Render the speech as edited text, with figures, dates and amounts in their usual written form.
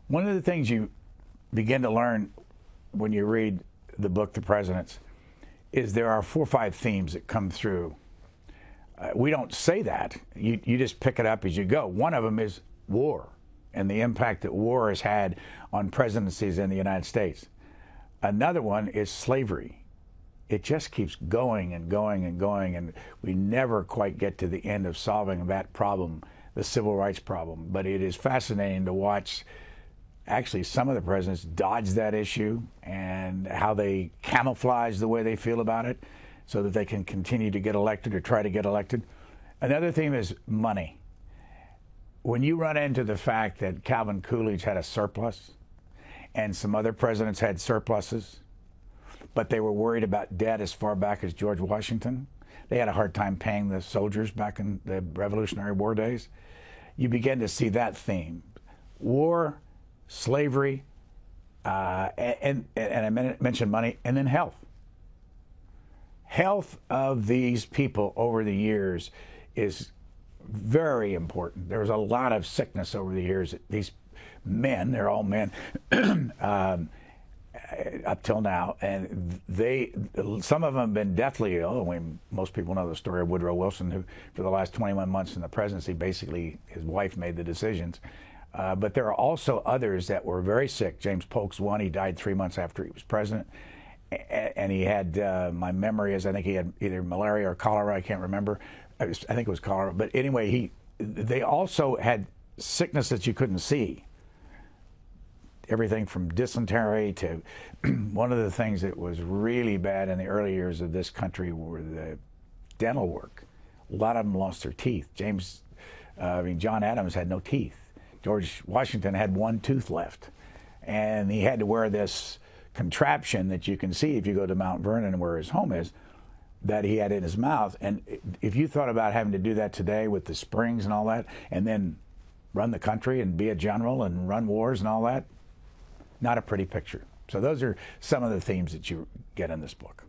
One of the things you begin to learn when you read the book, The Presidents, is there are 4 or 5 themes that come through. We don't say that. You just pick it up as you go. One of them is war and the impact that war has had on presidencies in the United States. Another one is slavery. It just keeps going and going and going, and we never quite get to the end of solving that problem, the civil rights problem. But it is fascinating to watch actually some of the presidents dodge that issue and how they camouflage the way they feel about it so that they can continue to get elected or try to get elected. Another theme is money. When you run into the fact that Calvin Coolidge had a surplus and some other presidents had surpluses, but they were worried about debt as far back as George Washington, they had a hard time paying the soldiers back in the Revolutionary War days, you begin to see that theme. War, slavery, and I mentioned money, and then health. Health of these people over the years is very important. There was a lot of sickness over the years. These men, they're all men, up till now, and some of them have been deathly ill. I mean, most people know the story of Woodrow Wilson, who for the last 21 months in the presidency, basically his wife made the decisions. But there are also others that were very sick. James Polk's one. He died 3 months after he was president. And he had, my memory is, I think he had either malaria or cholera. I can't remember. I think it was cholera. But anyway, they also had sickness that you couldn't see. Everything from dysentery to one of the things that was really bad in the early years of this country were the dental work. A lot of them lost their teeth. John Adams had no teeth. George Washington had 1 tooth left. And he had to wear this contraption that you can see if you go to Mount Vernon where his home is, that he had in his mouth. And if you thought about having to do that today with the springs and all that, and then run the country and be a general and run wars and all that, not a pretty picture. So those are some of the themes that you get in this book.